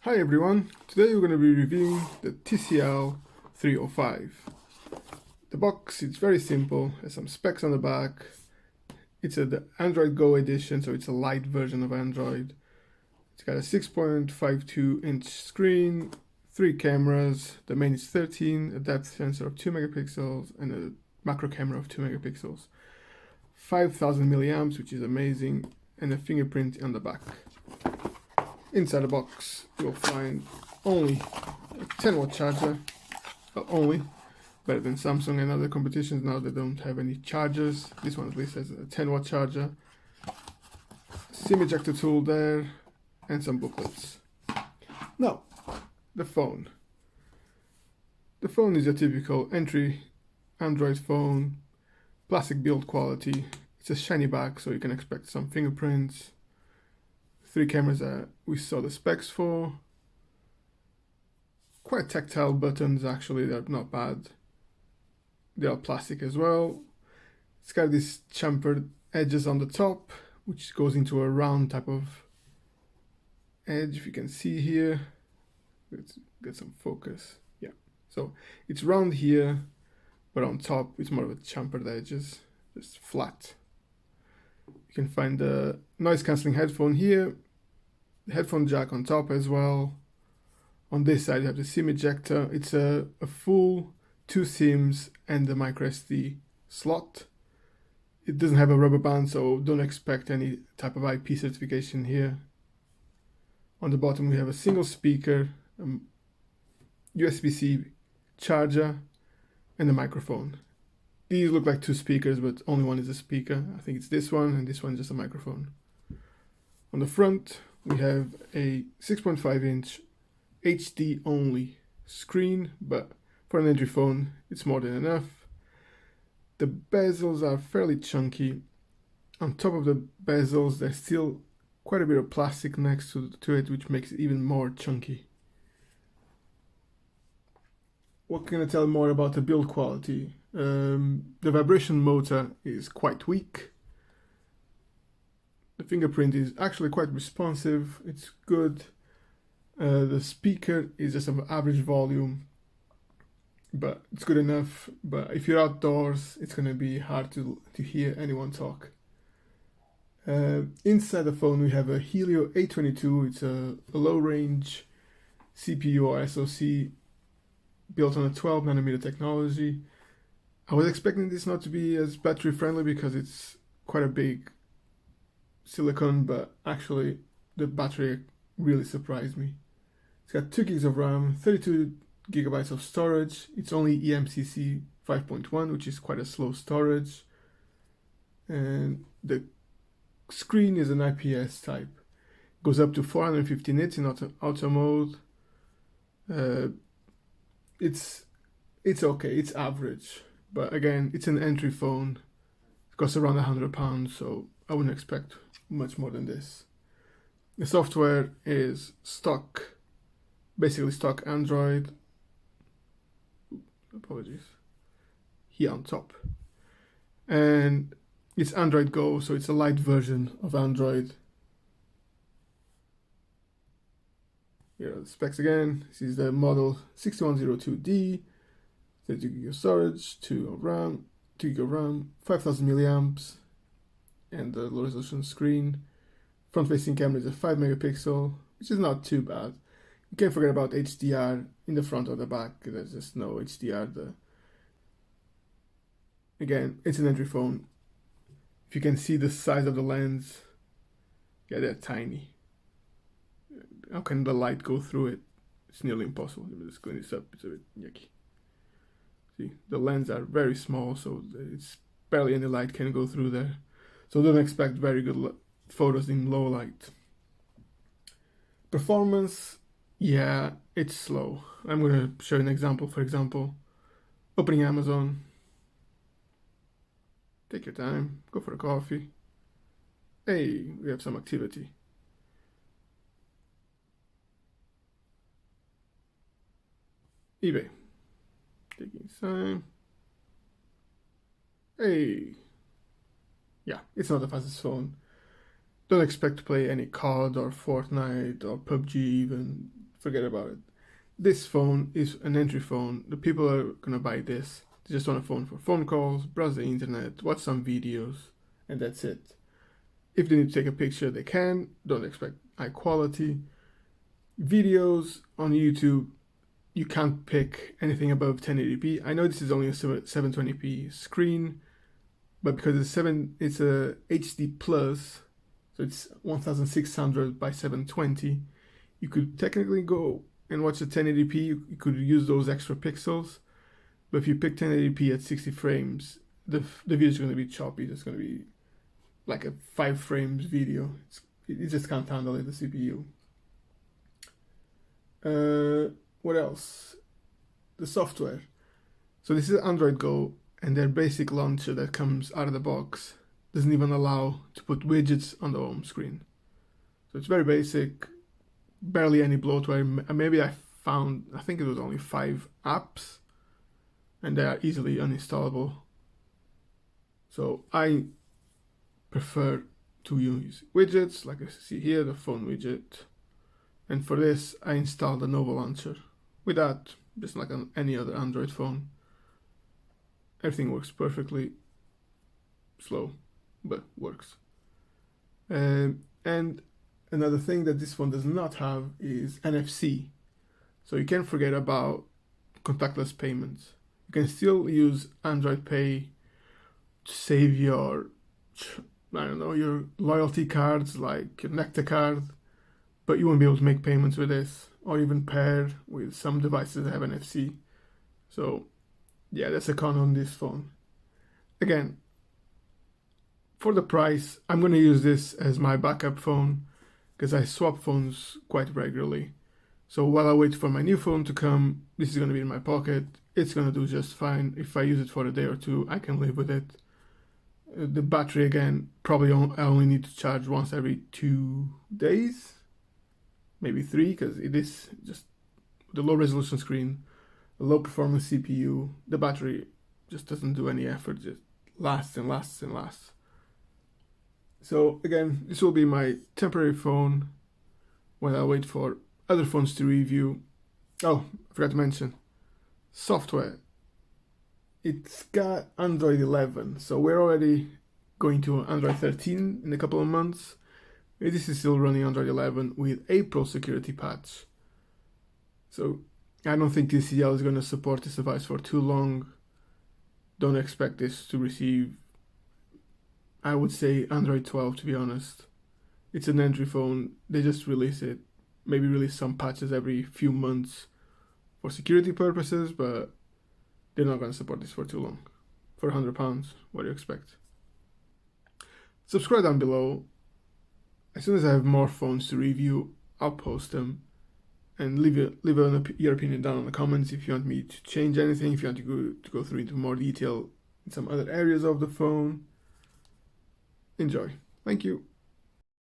Hi everyone, today we're going to be reviewing the TCL 305. The box is very simple, has some specs on the back. It's the Android Go edition, so it's a light version of Android. It's got a 6.52-inch screen, 3 cameras, the main is 13, a depth sensor of 2 megapixels and a macro camera of 2 megapixels. 5000 milliamps, which is amazing, and a fingerprint on the back. Inside the box you'll find only a 10-watt charger, only, better than Samsung and other competitions. Now they don't have any chargers. This one at least has a 10-watt charger, SIM ejector tool there, and some booklets. Now, the phone. The phone is a typical entry Android phone, plastic build quality. It's a shiny back, so you can expect some fingerprints. 3 cameras that we saw the specs for. Quite tactile buttons actually, they're not bad. They are plastic as well. It's got these chamfered edges on the top, which goes into a round type of edge, if you can see here. Let's get some focus. Yeah, so it's round here, but on top it's more of a chamfered edges, just flat. You can find the noise cancelling headphone here, the headphone jack on top as well. On this side you have the SIM ejector. It's a full 2 SIMs and the micro SD slot. It doesn't have a rubber band, so don't expect any type of IP certification here. On the bottom we have a single speaker, USB-C charger, and a microphone. These look like 2 speakers, but only one is a speaker. I think it's this one, and this one is just a microphone. On the front we have a 6.5-inch HD only screen, but for an entry phone it's more than enough. The bezels are fairly chunky. On top of the bezels there's still quite a bit of plastic next to it, which makes it even more chunky. What can I tell more about the build quality? The vibration motor is quite weak. The fingerprint is actually quite responsive, it's good. The speaker is just of average volume, but it's good enough. But if you're outdoors, it's going to be hard to hear anyone talk. Inside the phone we have a Helio A22. It's a low-range CPU or SoC built on a 12nm technology. I was expecting this not to be as battery friendly because it's quite a big silicon, but actually the battery really surprised me. It's got 2 gigs of RAM, 32 gigabytes of storage. It's only eMCC 5.1, which is quite a slow storage. And the screen is an IPS type. Goes up to 450 nits in auto mode. It's okay, it's average. But again, it's an entry phone. It costs around £100, so I wouldn't expect much more than this. The software is stock, basically stock Android. Apologies. Here on top. And it's Android Go, so it's a light version of Android. Here are the specs again. This is the model 6102D, 32 GB of storage, 2 GB of RAM, 5000 milliamps, and the low resolution screen. Front facing camera is a 5 megapixel, which is not too bad. You can't forget about HDR in the front or the back. There's just no HDR. Again, it's an entry phone. If you can see the size of the lens, yeah, they're tiny. How can the light go through it? It's nearly impossible. Let me just clean this up, it's a bit yucky. See, the lenses are very small, so it's barely any light can go through there. So don't expect very good photos in low light. Performance, yeah, it's slow. I'm going to show you an example. For example, opening Amazon. Take your time, go for a coffee. Hey, we have some activity. eBay. Taking time. Hey. Yeah, it's not the fastest phone. Don't expect to play any COD or Fortnite or PUBG even. forget about it. This phone is an entry phone. The people are gonna buy this. They just want a phone for phone calls, browse the internet, watch some videos, and that's it. If they need to take a picture, they can. Don't expect high quality. Videos on YouTube, you can't pick anything above 1080p. I know this is only a 720p screen, but because it's a HD plus, so it's 1600 by 720, you could technically go and watch the 1080p. You could use those extra pixels, but if you pick 1080p at 60 frames, the video is going to be choppy. It's going to be like a 5 frames video. It just can't handle it, the CPU. What else? The software. So this is Android Go, and their basic launcher that comes out of the box doesn't even allow to put widgets on the home screen. So it's very basic, barely any bloatware. Maybe I think it was only 5 apps, and they are easily uninstallable. So I prefer to use widgets, like I see here, the phone widget. And for this, I installed the Nova launcher. With that, just like on any other Android phone, everything works perfectly. Slow, but works. And another thing that this one does not have is NFC. So you can't forget about contactless payments. You can still use Android Pay to save your, your loyalty cards, like your Nectar card, but you won't be able to make payments with this, or even pair with some devices that have NFC. So yeah, that's a con on this phone. Again, for the price, I'm going to use this as my backup phone because I swap phones quite regularly. So while I wait for my new phone to come, this is going to be in my pocket. It's going to do just fine. If I use it for a day or two, I can live with it. The battery, again, probably I only need to charge once every 2 days. Maybe 3, because it is just the low resolution screen, the low performance CPU, the battery just doesn't do any effort, just lasts and lasts and lasts. So again, this will be my temporary phone while I wait for other phones to review. Oh, I forgot to mention, software. It's got Android 11, so we're already going to Android 13 in a couple of months. This is still running Android 11 with April security patch. So I don't think TCL is going to support this device for too long. Don't expect this to receive, I would say, Android 12, to be honest. It's an entry phone. They just release it. Maybe release some patches every few months for security purposes, but they're not going to support this for too long. For £100, what do you expect? Subscribe down below. As soon as I have more phones to review, I'll post them. And leave your opinion down in the comments if you want me to change anything, if you want to go through into more detail in some other areas of the phone. Enjoy. Thank you.